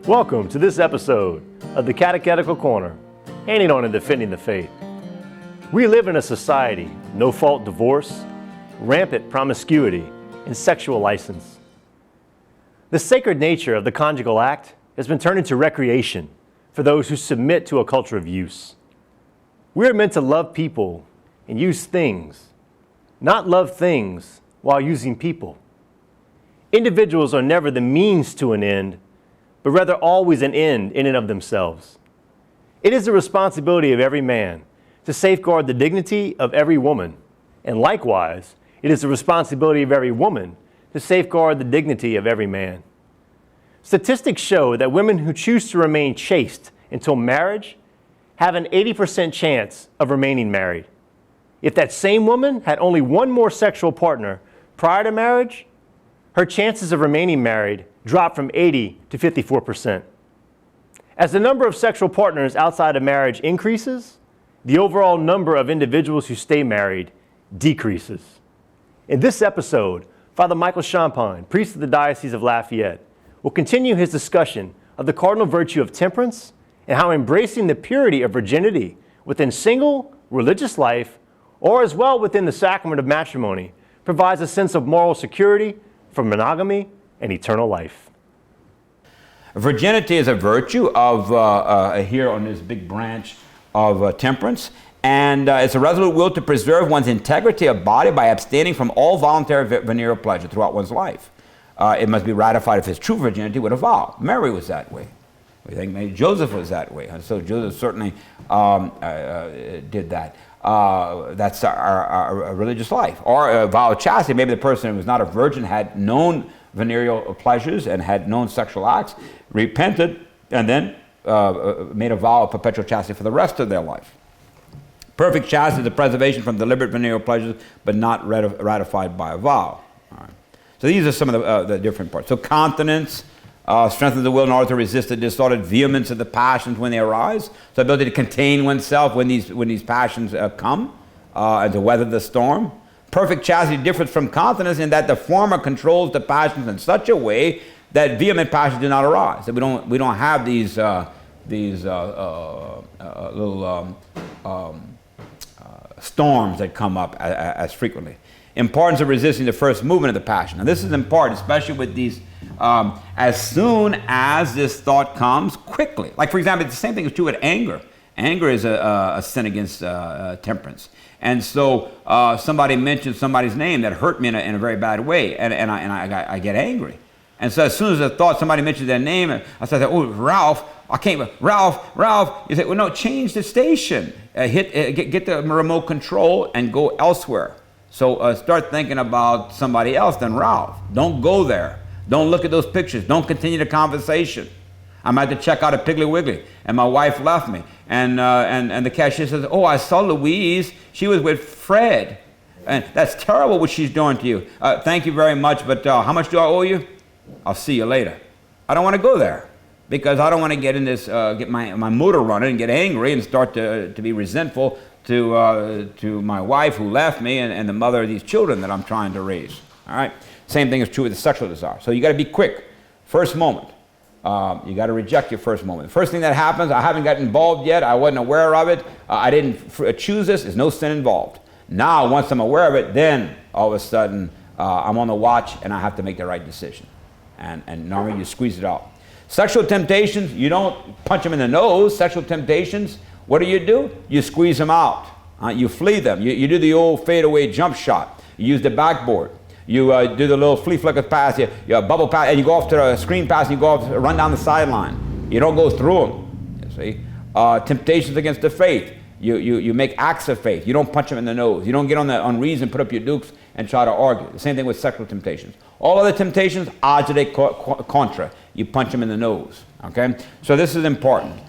Welcome to this episode of the Catechetical Corner, handing on and defending the faith. We live in a society, no-fault divorce, rampant promiscuity, and sexual license. The sacred nature of the conjugal act has been turned into recreation for those who submit to a culture of use. We are meant to love people and use things, not love things while using people. Individuals are never the means to an end, but rather always an end in and of themselves. It is the responsibility of every man to safeguard the dignity of every woman, and likewise, it is the responsibility of every woman to safeguard the dignity of every man. Statistics show that women who choose to remain chaste until marriage have an 80% chance of remaining married. If that same woman had only one more sexual partner prior to marriage, her chances of remaining married drop from 80 to 54%. As the number of sexual partners outside of marriage increases, the overall number of individuals who stay married decreases. In this episode, Father Michael Champagne, priest of the Diocese of Lafayette, will continue his discussion of the cardinal virtue of temperance and how embracing the purity of virginity within single, religious life, or as well within the sacrament of matrimony, provides a sense of moral security for monogamy and eternal life. Virginity is a virtue of here on this big branch of temperance, and it's a resolute will to preserve one's integrity of body by abstaining from all voluntary venereal pleasure throughout one's life. It must be ratified if it's true virginity with a vow. Mary was that way. We think maybe Joseph was that way, and so Joseph certainly did that. That's our religious life. Or a vow of chastity, maybe the person who was not a virgin had known venereal pleasures and had known sexual acts, repented, and then made a vow of perpetual chastity for the rest of their life. Perfect chastity is the preservation from deliberate venereal pleasures, but not ratified by a vow. All right. So these are some of the different parts. So continence strengthens the will in order to resist the disordered vehemence of the passions when they arise. So ability to contain oneself when these passions come, and to weather the storm. Perfect chastity differs from continence in that the former controls the passions in such a way that vehement passions do not arise. That we don't have these little storms that come up as frequently. Importance of resisting the first movement of the passion. Now this is important, especially with these, as soon as this thought comes, quickly. Like for example, the same thing is true with anger. Anger is a sin against temperance. And so somebody mentions somebody's name that hurt me in a very bad way, and I get angry. And so as soon as I thought somebody mentioned their name, I said, oh, Ralph, I can't, Ralph. You say, well, no, change the station. Get the remote control and go elsewhere. So start thinking about somebody else than Ralph. Don't go there. Don't look at those pictures. Don't continue the conversation. I might have to check out a Piggly Wiggly, and my wife left me. And the cashier says, oh, I saw Louise. She was with Fred. And that's terrible what she's doing to you. Thank you very much, but how much do I owe you? I'll see you later. I don't want to go there because I don't want to get in this, get my motor running and get angry and start to be resentful to my wife who left me and the mother of these children that I'm trying to raise. All right. Same thing is true with the sexual desire. So you got to be quick. First moment. You got to reject your first moment. The first thing that happens, I haven't gotten involved yet. I wasn't aware of it. I didn't choose this. There's no sin involved. Now, once I'm aware of it, then all of a sudden I'm on the watch and I have to make the right decision. And normally you squeeze it out. Sexual temptations, you don't punch them in the nose. Sexual temptations, what do? You squeeze them out. You flee them. You do the old fadeaway jump shot. You use the backboard. You do the little flea flicker pass, you bubble pass, and you go off to the screen pass, and you go off, run down the sideline. You don't go through them, you see. Temptations against the faith. You make acts of faith. You don't punch them in the nose. You don't get on reason, put up your dukes, and try to argue. The same thing with sexual temptations. All other temptations, agite contra. You punch them in the nose, okay? So this is important,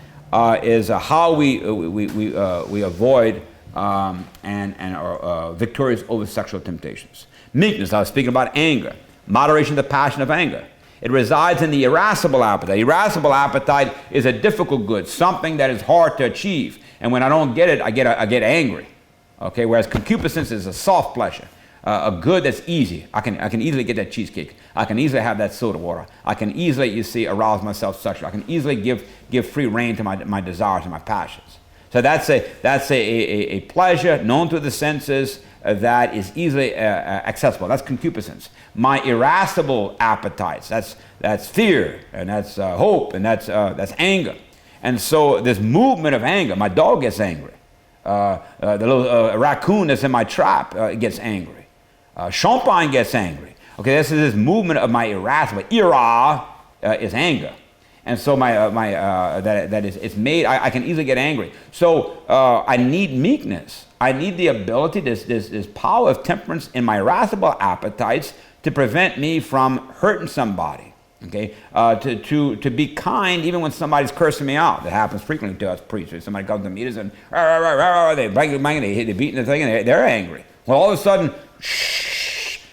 is how we avoid and are victorious over sexual temptations. Meekness, I was speaking about anger. Moderation of the passion of anger. It resides in the irascible appetite. Irascible appetite is a difficult good, something that is hard to achieve. And when I don't get it, I get angry. Okay, whereas concupiscence is a soft pleasure. a good that's easy. I can easily get that cheesecake. I can easily have that soda water. I can easily, you see, arouse myself sexually. I can easily give free rein to my desires and my passions. So that's a pleasure known through the senses that is easily accessible. That's concupiscence. My irascible appetites, that's fear, and that's hope, and that's anger. And so this movement of anger, my dog gets angry. The little raccoon that's in my trap gets angry. Champagne gets angry. Okay, this is this movement of my irascible. Ira is anger. And so it's made, I can easily get angry. So I need meekness. I need the ability, this power of temperance in my irascible appetites to prevent me from hurting somebody. Okay, to be kind even when somebody's cursing me out. That happens frequently to us preachers. Somebody comes to meet us and they beating the thing and they're angry. Well, all of a sudden,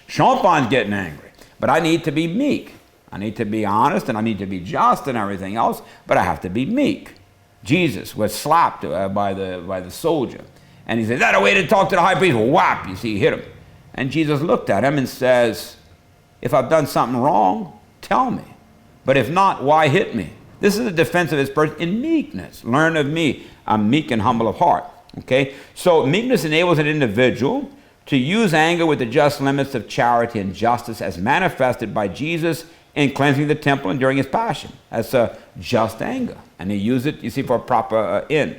Champagne's getting angry. But I need to be meek. I need to be honest and I need to be just and everything else, but I have to be meek. Jesus was slapped by the soldier. And he said, "Is that a way to talk to the high priest?" Whap, you see, he hit him. And Jesus looked at him and says, "If I've done something wrong, tell me. But if not, why hit me?" This is the defense of his person in meekness. Learn of me. I'm meek and humble of heart. Okay? So meekness enables an individual to use anger with the just limits of charity and justice as manifested by Jesus in cleansing the temple and during his passion. That's a just anger. And he used it, you see, for a proper end.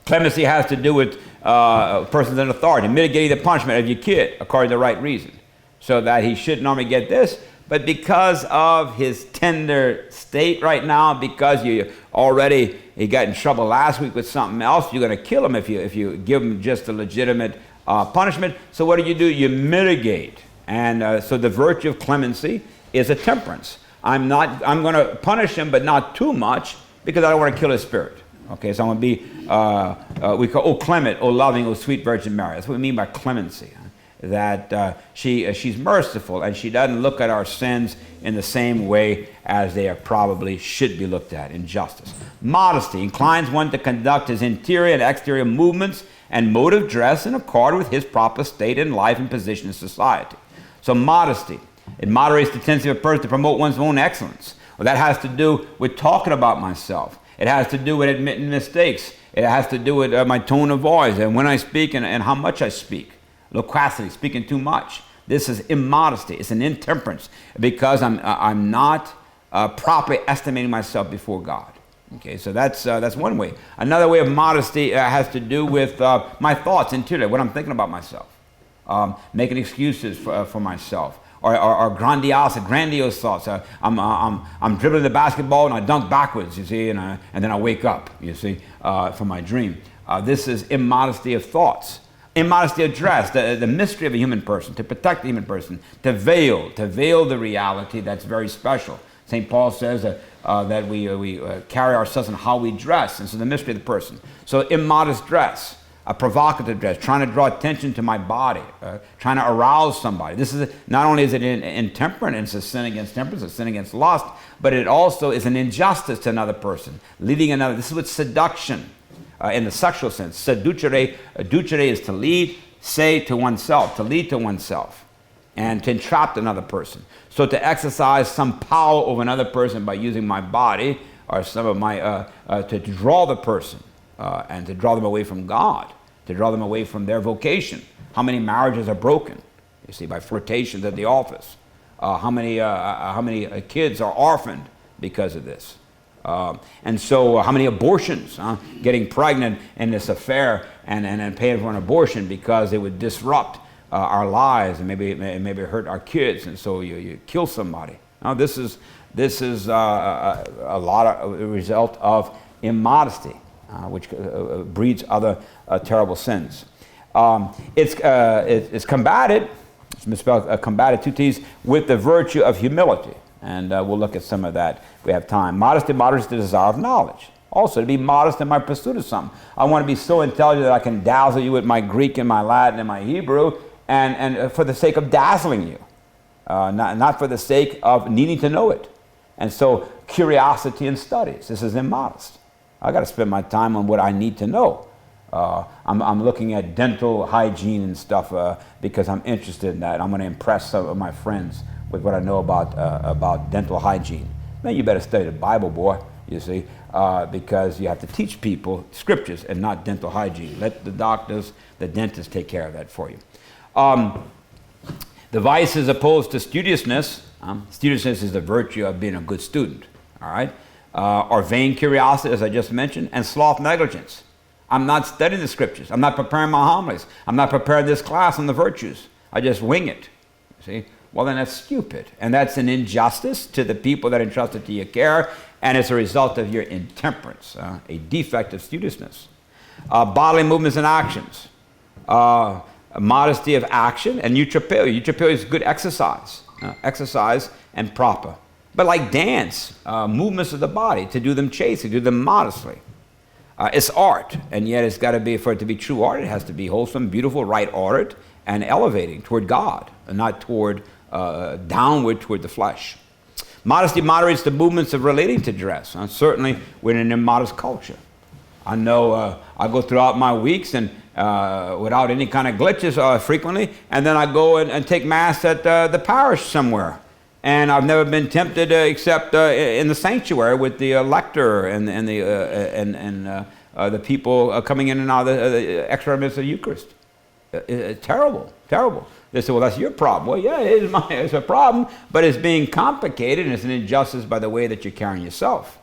Clemency has to do with persons in authority, mitigating the punishment of your kid according to the right reason, so that he shouldn't normally get this, but because of his tender state right now, because he got in trouble last week with something else, you're going to kill him if you give him just a legitimate punishment. So what do? You mitigate. And so the virtue of clemency is a temperance. I'm going to punish him, but not too much, because I don't want to kill his spirit. Okay, so I'm going to be, we call, "Oh clement, oh loving, oh sweet Virgin Mary." That's what we mean by clemency. That she's merciful and she doesn't look at our sins in the same way as they probably should be looked at in justice. Modesty inclines one to conduct his interior and exterior movements and mode of dress in accord with his proper state in life and position in society. So modesty, it moderates the tendency of a person to promote one's own excellence. Well, that has to do with talking about myself. It has to do with admitting mistakes. It has to do with my tone of voice and when I speak and how much I speak. Loquacity, speaking too much. This is immodesty. It's an intemperance because I'm not properly estimating myself before God. Okay, so that's one way. Another way of modesty has to do with my thoughts interiorly, what I'm thinking about myself, making excuses for myself, or grandiose thoughts. I'm dribbling the basketball and I dunk backwards, you see, and then I wake up, you see, from my dream. This is immodesty of thoughts. Immodesty of dress, the mystery of a human person, to protect the human person, to veil the reality that's very special. St. Paul says that we carry ourselves in how we dress, and so the mystery of the person. So immodest dress, a provocative dress, trying to draw attention to my body, trying to arouse somebody. This is not only is it intemperance, it's a sin against temperance, a sin against lust, but it also is an injustice to another person, leading another. This is what seduction. In the sexual sense, seducere is to lead, to lead to oneself, and to entrap another person. So to exercise some power over another person by using my body or some of my, to draw the person and to draw them away from God, to draw them away from their vocation. How many marriages are broken, you see, by flirtations at the office? How many kids are orphaned because of this? And so how many abortions, getting pregnant in this affair and paying for an abortion because it would disrupt our lives and maybe hurt our kids, and so you kill somebody. Now this is a lot of a result of immodesty, which breeds other terrible sins. It's combated, it's misspelled, combated, 2 T's, with the virtue of humility. And we'll look at some of that if we have time. Modesty moderates the desire of knowledge. Also, to be modest in my pursuit of something. I want to be so intelligent that I can dazzle you with my Greek and my Latin and my Hebrew, and for the sake of dazzling you, not for the sake of needing to know it. And so, curiosity in studies. This is immodest. I got to spend my time on what I need to know. I'm looking at dental hygiene and stuff because I'm interested in that. I'm going to impress some of my friends with what I know about dental hygiene. Man, you better study the Bible, boy, you see, because you have to teach people scriptures and not dental hygiene. Let the doctors, the dentists take care of that for you. The vice is opposed to studiousness. Studiousness is the virtue of being a good student, all right? Or vain curiosity, as I just mentioned, and sloth negligence. I'm not studying the scriptures. I'm not preparing my homilies. I'm not preparing this class on the virtues. I just wing it, see? Well, then that's stupid. And that's an injustice to the people that entrusted to your care, and it's a result of your intemperance, a defect of studiousness. Bodily movements and actions. Modesty of action, and eutropelia. Eutropelia is good exercise. Exercise and proper. But like dance, movements of the body, to do them chastely, do them modestly. It's art, and yet it's got to be, for it to be true art, it has to be wholesome, beautiful, right-ordered, and elevating toward God, and not toward downward toward the flesh. Modesty moderates the movements of relating to dress. Certainly, we're in an immodest culture. I know I go throughout my weeks and without any kind of glitches frequently, and then I go and take Mass at the parish somewhere. And I've never been tempted except in the sanctuary with the lector and the people coming in and out of the extra minutes of the Eucharist. Terrible, terrible. They say, well, that's your problem. Well, yeah, it's a problem, but it's being complicated, and it's an injustice by the way that you're carrying yourself.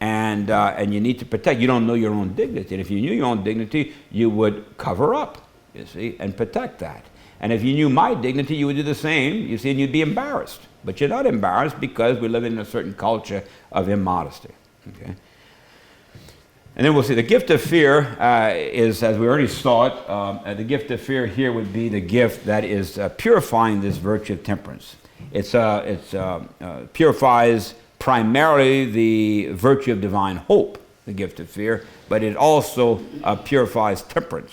And you need to protect. You don't know your own dignity. And if you knew your own dignity, you would cover up, you see, and protect that. And if you knew my dignity, you would do the same, you see, and you'd be embarrassed. But you're not embarrassed because we live in a certain culture of immodesty. Okay? And then we'll see the gift of fear is, as we already saw it, the gift of fear here would be the gift that is purifying this virtue of temperance. It purifies primarily the virtue of divine hope, the gift of fear, but it also purifies temperance,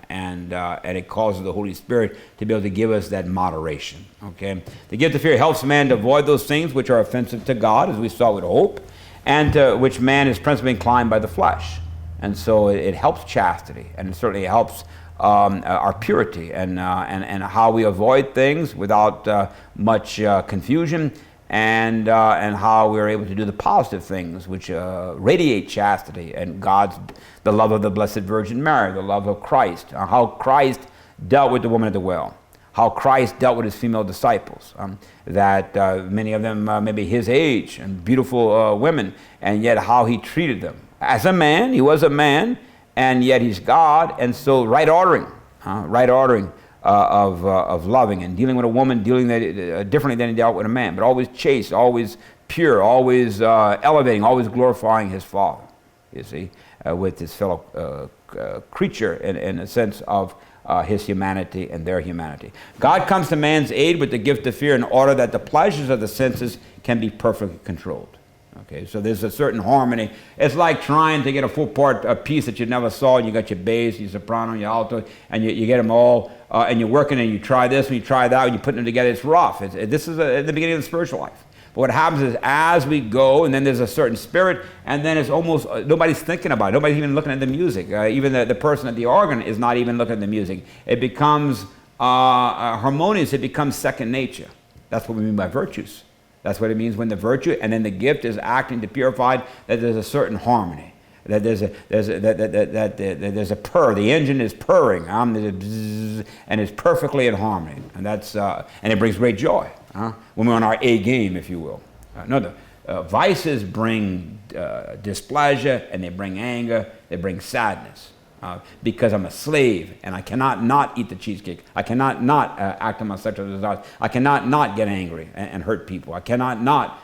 and it causes the Holy Spirit to be able to give us that moderation. Okay, the gift of fear helps man to avoid those things which are offensive to God, as we saw with hope, and to which man is principally inclined by the flesh. And so it helps chastity, and it certainly helps our purity and how we avoid things without much confusion. And how we're able to do the positive things which radiate chastity and the love of the Blessed Virgin Mary, the love of Christ, how Christ dealt with the woman at the well, how Christ dealt with his female disciples, that many of them maybe his age and beautiful women, and yet how he treated them. As a man, he was a man, and yet he's God, and so right ordering of loving and dealing with a woman, dealing differently than he dealt with a man, but always chaste, always pure, always elevating, always glorifying his Father, you see, with his fellow creature in a sense of his humanity and their humanity. God comes to man's aid with the gift of fear in order that the pleasures of the senses can be perfectly controlled. Okay, so there's a certain harmony. It's like trying to get a full-part piece that you never saw, and you got your bass, your soprano, your alto, and you get them all, and you're working, and you try this, and you try that, and you put them together. It's rough. This is at the beginning of the spiritual life. But what happens is as we go, and then there's a certain spirit, and then it's almost, nobody's thinking about it. Nobody's even looking at the music. Even the person at the organ is not even looking at the music. It becomes harmonious. It becomes second nature. That's what we mean by virtues. That's what it means when the virtue and then the gift is acting to purify, that there's a certain harmony, that there's a purr. The engine is purring, and it's perfectly in harmony, and it brings great joy when we're on our A game, if you will. The vices bring displeasure, and they bring anger, they bring sadness. Because I'm a slave, and I cannot not eat the cheesecake. I cannot not act on my sexual desires. I cannot not get angry and hurt people. I cannot not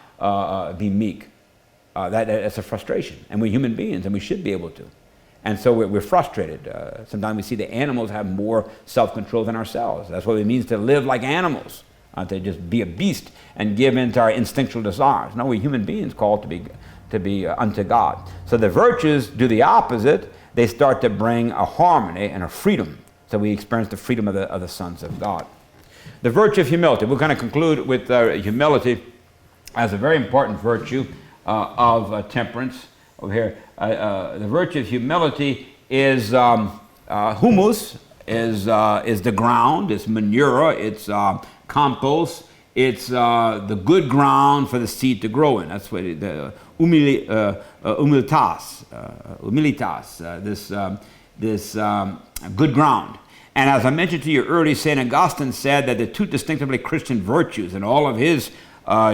be meek. That's a frustration. And we're human beings, and we should be able to. And so we're frustrated. Sometimes we see the animals have more self-control than ourselves. That's what it means to live like animals, to just be a beast and give in to our instinctual desires. No, we're human beings called to be unto God. So the virtues do the opposite. They start to bring a harmony and a freedom. So we experience the freedom of the sons of God. The virtue of humility. We're going to conclude with humility as a very important virtue of temperance. Over here, the virtue of humility is humus, is the ground, it's manure, it's compost, it's the good ground for the seed to grow in. That's what the humilitas, this good ground. And as I mentioned to you earlier, St. Augustine said that the two distinctively Christian virtues in all of his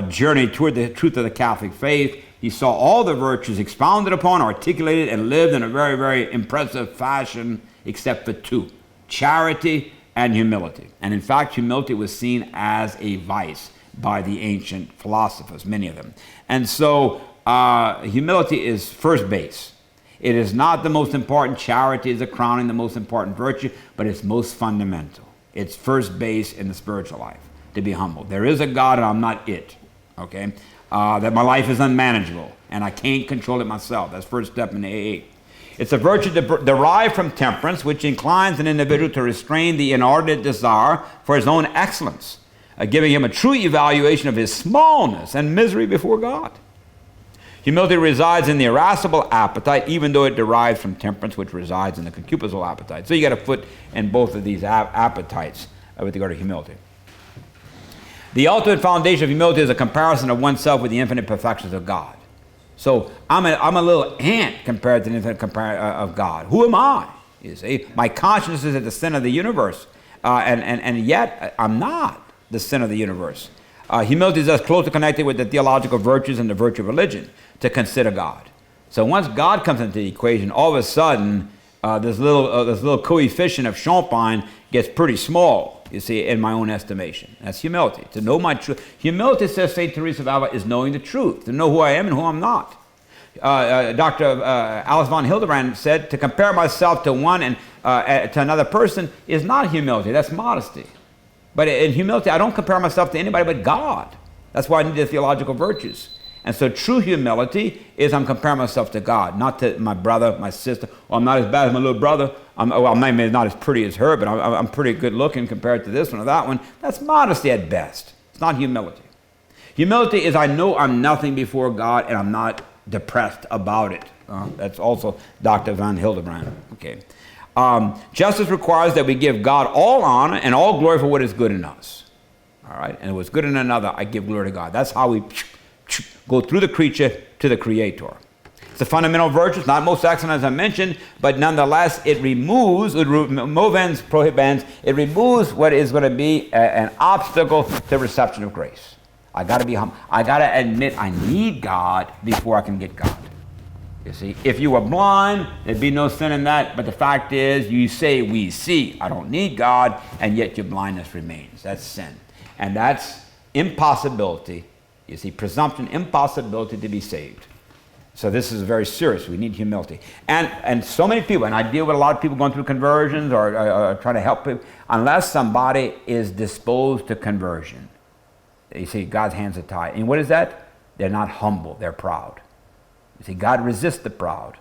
journey toward the truth of the Catholic faith, he saw all the virtues expounded upon, articulated, and lived in a very, very impressive fashion, except for two: charity and humility. And in fact, humility was seen as a vice by the ancient philosophers, many of them. And so humility is first base. It is not the most important. Charity is the crowning, the most important virtue, but it's most fundamental. It's first base in the spiritual life, to be humble. There is a God and I'm not it, okay? That my life is unmanageable and I can't control it myself. That's first step in AA. It's a virtue derived from temperance, which inclines an individual to restrain the inordinate desire for his own excellence, giving him a true evaluation of his smallness and misery before God. Humility resides in the irascible appetite, even though it derives from temperance, which resides in the concupiscible appetite. So you got a foot in both of these appetites with regard to humility. The ultimate foundation of humility is a comparison of oneself with the infinite perfections of God. So I'm a little ant compared to the infinite of God. Who am I? You see, my consciousness is at the center of the universe, and yet I'm not the center of the universe. Humility is thus closely connected with the theological virtues and the virtue of religion, to consider God. So once God comes into the equation, all of a sudden this little coefficient of Champagne gets pretty small, you see, in my own estimation. That's humility. To know my truth. Humility, says St. Teresa of Avila, is knowing the truth, to know who I am and who I'm not. Dr. Alice von Hildebrand said, to compare myself to one and to another person is not humility, that's modesty. But in humility, I don't compare myself to anybody but God. That's why I need the theological virtues. And so true humility is I'm comparing myself to God, not to my brother, my sister. Well, I'm not as bad as my little brother. I'm maybe not as pretty as her, but I'm pretty good looking compared to this one or that one. That's modesty at best. It's not humility. Humility is I know I'm nothing before God and I'm not depressed about it. That's also Dr. Van Hildebrand. Okay. Justice requires that we give God all honor and all glory for what is good in us. All right? And what's good in another, I give glory to God. That's how we go through the creature to the Creator. It's a fundamental virtue. It's not most excellent, as I mentioned, but nonetheless, it removes, movens prohibens, it removes what is going to be an obstacle to reception of grace. I got to be humble. I got to admit I need God before I can get God. You see, if you were blind, there'd be no sin in that, but the fact is, you say, we see, I don't need God, and yet your blindness remains. That's sin. And that's impossibility. You see, presumption, impossibility to be saved. So this is very serious. We need humility. And so many people, and I deal with a lot of people going through conversions or trying to help people, unless somebody is disposed to conversion. You see, God's hands are tied. And what is that? They're not humble. They're proud. You see, God resists the proud.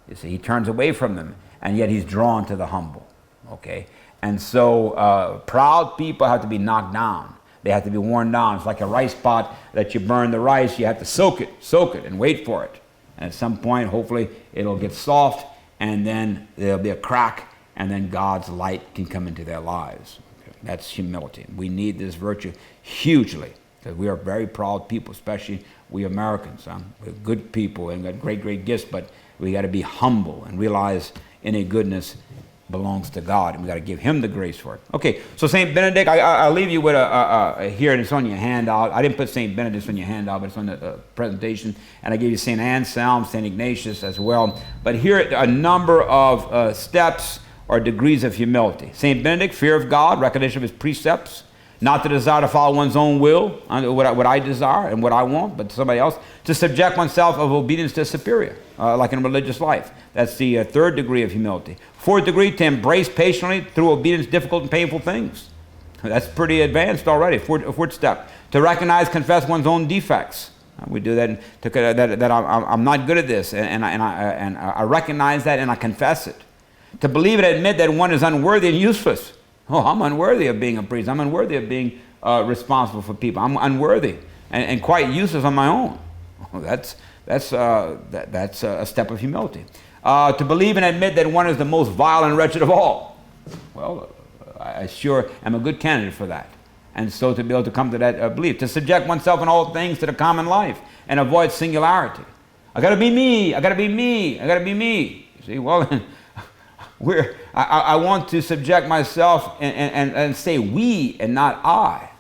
You see, he turns away from them, and yet he's drawn to the humble. Okay? And so proud people have to be knocked down. They have to be worn down. It's like a rice pot that you burn the rice. You have to soak it, and wait for it. And at some point, hopefully, it'll get soft, and then there'll be a crack, and then God's light can come into their lives. Okay. That's humility. We need this virtue hugely, because we are very proud people, especially we Americans. We're good people and got great, great gifts, but we got to be humble and realize any goodness belongs to God, and we got to give him the grace for it. Okay, so St. Benedict, I'll leave you with here, and it's on your handout. I didn't put St. Benedict on your handout, but it's on the presentation, and I gave you St. Anselm, St. Ignatius as well. But here are a number of steps or degrees of humility. St. Benedict, fear of God, recognition of his precepts, not the desire to follow one's own will, what I desire and what I want, but somebody else, to subject oneself of obedience to a superior, like in religious life. That's the third degree of humility. Fourth degree, to embrace patiently through obedience difficult and painful things. That's pretty advanced already. Fourth step, to recognize, confess one's own defects. We do that, that I'm not good at this, and I recognize that and I confess it. To believe and admit that one is unworthy and useless. Oh, I'm unworthy of being a priest. I'm unworthy of being responsible for people. I'm unworthy and quite useless on my own. That's a step of humility. To believe and admit that one is the most vile and wretched of all. Well, I sure am a good candidate for that. And so to be able to come to that belief. To subject oneself in all things to the common life and avoid singularity. I got to be me. I got to be me. I got to be me. You see, well, I want to subject myself and say we and not I.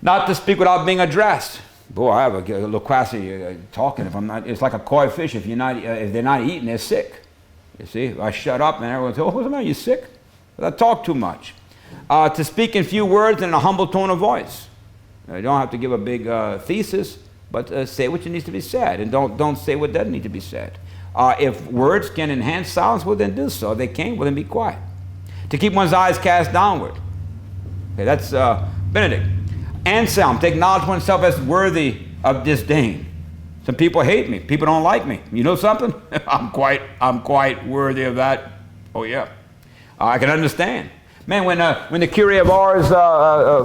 Not to speak without being addressed. Boy, I have a loquacity talking. If I'm not, it's like a koi fish. If they're not eating, they're sick. You see, I shut up and everyone says, "Oh, what's the matter? You sick?" But I talk too much. To speak in few words and in a humble tone of voice. You don't have to give a big thesis, but say what needs to be said, and don't say what doesn't need to be said. If words can enhance silence, well, then do so. If they can't, well, then be quiet. To keep one's eyes cast downward. Okay, that's Benedict. Anselm, to acknowledge oneself as worthy of disdain. Some people hate me. People don't like me. You know something? I'm quite worthy of that. Oh yeah, I can understand. Man, when the curé of ours,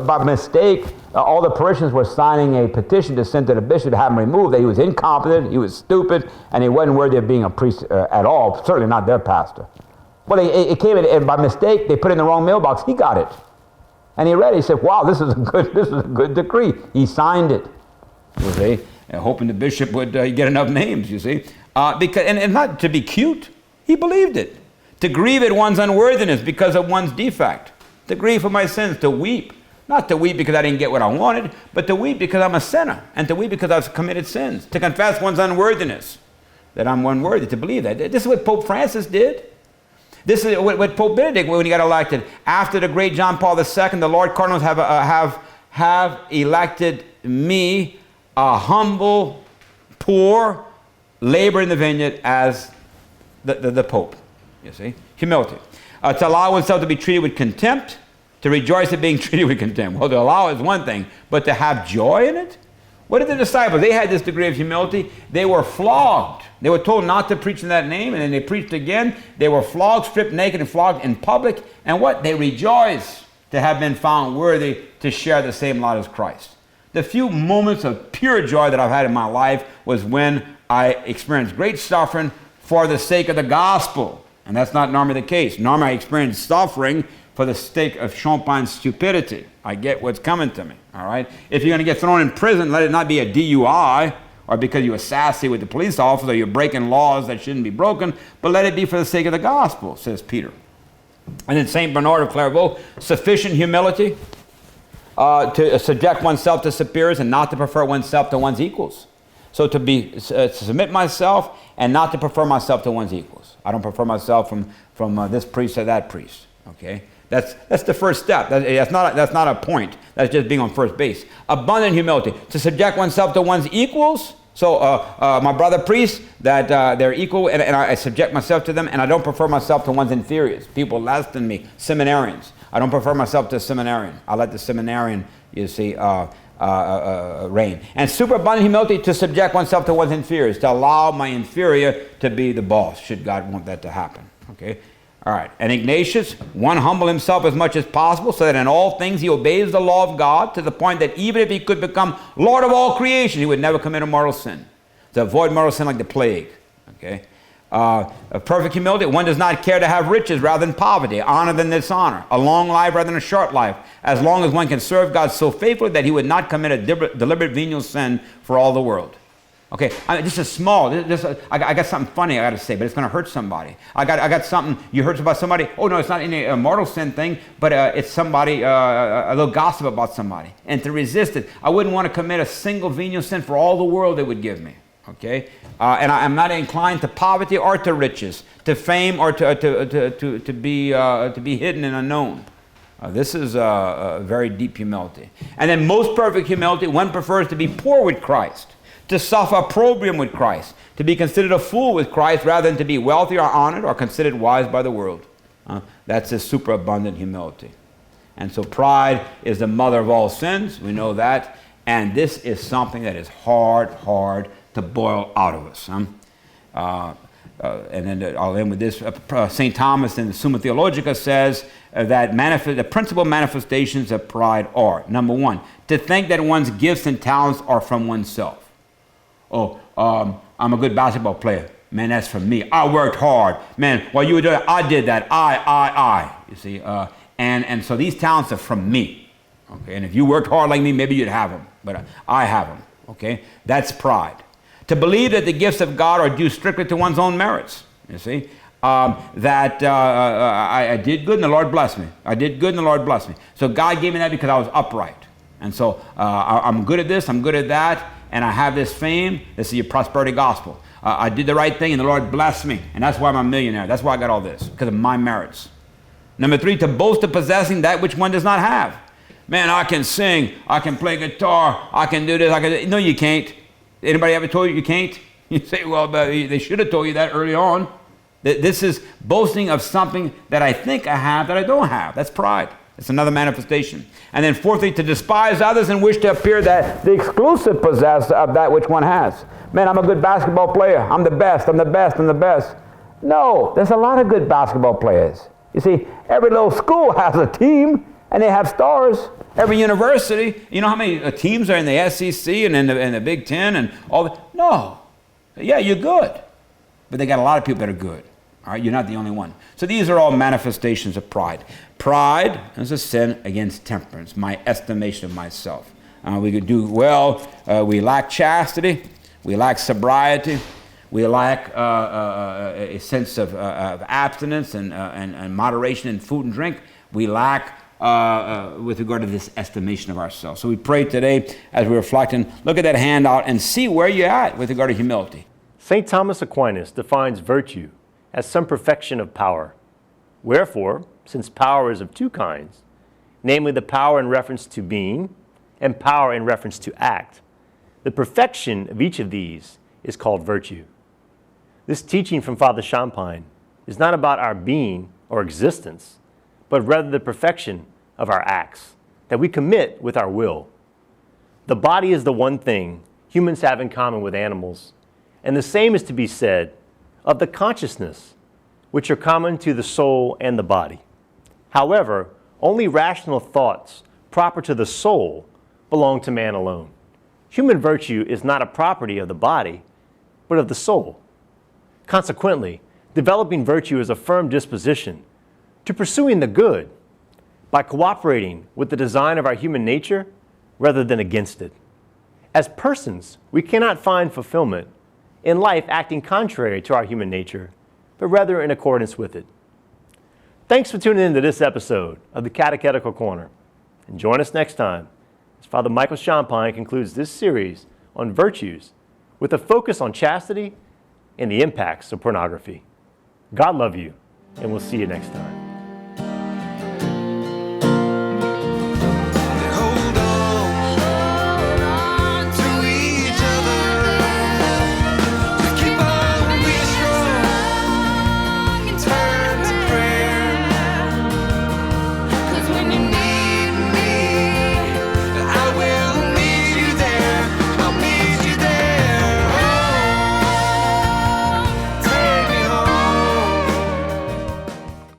by mistake, all the parishioners were signing a petition to send to the bishop to have him removed, that he was incompetent, he was stupid, and he wasn't worthy of being a priest at all, certainly not their pastor. Well, it came in, and by mistake, they put it in the wrong mailbox. He got it. And he read it. He said, wow, this is a good decree. He signed it. You see? Hoping the bishop would get enough names, you see. And not to be cute. He believed it. To grieve at one's unworthiness because of one's defect. To grieve for my sins. To weep. Not to weep because I didn't get what I wanted, but to weep because I'm a sinner. And to weep because I've committed sins. To confess one's unworthiness. That I'm unworthy. To believe that. This is what Pope Francis did. This is what Pope Benedict, when he got elected. After the great John Paul II, the Lord Cardinals have elected me, a humble, poor, labor in the vineyard, as the Pope. You see? Humility. To allow oneself to be treated with contempt, to rejoice at being treated with contempt. Well, to allow is one thing, but to have joy in it? What did the disciples? They had this degree of humility. They were flogged. They were told not to preach in that name, and then they preached again. They were flogged, stripped naked, and flogged in public. And what? They rejoiced to have been found worthy to share the same lot as Christ. The few moments of pure joy that I've had in my life was when I experienced great suffering for the sake of the gospel. And that's not normally the case. Normally I experience suffering for the sake of Champagne's stupidity. I get what's coming to me, all right? If you're going to get thrown in prison, let it not be a DUI or because you were sassy with the police officer, you're breaking laws that shouldn't be broken, but let it be for the sake of the gospel, says Peter. And then St. Bernard of Clairvaux, sufficient humility to subject oneself to superiors and not to prefer oneself to one's equals. So to submit myself and not to prefer myself to one's equals. I don't prefer myself from this priest or that priest, okay? That's the first step. That's not a point. That's just being on first base. Abundant humility. To subject oneself to one's equals. So my brother priests, that they're equal, and I subject myself to them, and I don't prefer myself to one's inferiors. People less than me. Seminarians. I don't prefer myself to a seminarian. I let the seminarian, you see, reign. And superabundant humility to subject oneself to one's inferiors. To allow my inferior to be the boss, should God want that to happen. Okay? All right, and Ignatius, one humble himself as much as possible so that in all things he obeys the law of God to the point that even if he could become Lord of all creation, he would never commit a mortal sin. To avoid mortal sin like the plague, okay? A perfect humility, one does not care to have riches rather than poverty, honor than dishonor, a long life rather than a short life, as long as one can serve God so faithfully that he would not commit a deliberate venial sin for all the world. Okay, this is small. I got something funny I got to say, but it's going to hurt somebody. I got something you heard about somebody. Oh no, it's not any mortal sin thing, but it's somebody a little gossip about somebody, and to resist it, I wouldn't want to commit a single venial sin for all the world they would give me. Okay, and I'm not inclined to poverty or to riches, to fame or to be hidden and unknown. This is a very deep humility, and then most perfect humility, one prefers to be poor with Christ. To suffer opprobrium with Christ, to be considered a fool with Christ rather than to be wealthy or honored or considered wise by the world. That's his superabundant humility. And so pride is the mother of all sins, we know that, and this is something that is hard to boil out of us. And then I'll end with this. St. Thomas in the Summa Theologica says that the principal manifestations of pride are, number one, to think that one's gifts and talents are from oneself. Oh, I'm a good basketball player. Man, that's from me. I worked hard. Man, while you were doing it, I did that. I. You see, and so these talents are from me. Okay, and if you worked hard like me, maybe you'd have them, but I have them. Okay, that's pride. To believe that the gifts of God are due strictly to one's own merits. You see, I did good and the Lord blessed me. I did good and the Lord blessed me. So God gave me that because I was upright. And so I'm good at this, I'm good at that, and I have this fame. This is your prosperity gospel. I did the right thing and the Lord blessed me. And that's why I'm a millionaire. That's why I got all this, because of my merits. Number 3, to boast of possessing that which one does not have. Man, I can sing, I can play guitar, I can do this, I can. No, you can't. Anybody ever told you you can't? You say, well, they should have told you that early on. This is boasting of something that I think I have that I don't have. That's pride. It's another manifestation. And then 4thly, to despise others and wish to appear that the exclusive possessor of that which one has. Man, I'm a good basketball player. I'm the best, I'm the best, I'm the best. No, there's a lot of good basketball players. You see, every little school has a team, and they have stars. Every university, you know how many teams are in the SEC and in the Big Ten and all that? No. Yeah, you're good. But they got a lot of people that are good. All right, you're not the only one. So these are all manifestations of pride. Pride is a sin against temperance, my estimation of myself. We could do well. We lack chastity. We lack sobriety. We lack a sense of abstinence and moderation in food and drink. We lack with regard to this estimation of ourselves. So we pray today as we reflect and look at that handout and see where you're at with regard to humility. St. Thomas Aquinas defines virtue as some perfection of power. Wherefore, since power is of 2 kinds, namely the power in reference to being and power in reference to act, the perfection of each of these is called virtue. This teaching from Father Champagne is not about our being or existence, but rather the perfection of our acts that we commit with our will. The body is the one thing humans have in common with animals, and the same is to be said of the consciousness, which are common to the soul and the body. However, only rational thoughts proper to the soul belong to man alone. Human virtue is not a property of the body, but of the soul. Consequently, developing virtue is a firm disposition to pursuing the good by cooperating with the design of our human nature rather than against it. As persons, we cannot find fulfillment in life acting contrary to our human nature, but rather in accordance with it. Thanks for tuning in to this episode of the Catechetical Corner. And join us next time as Father Michael Champagne concludes this series on virtues with a focus on chastity and the impacts of pornography. God love you, and we'll see you next time.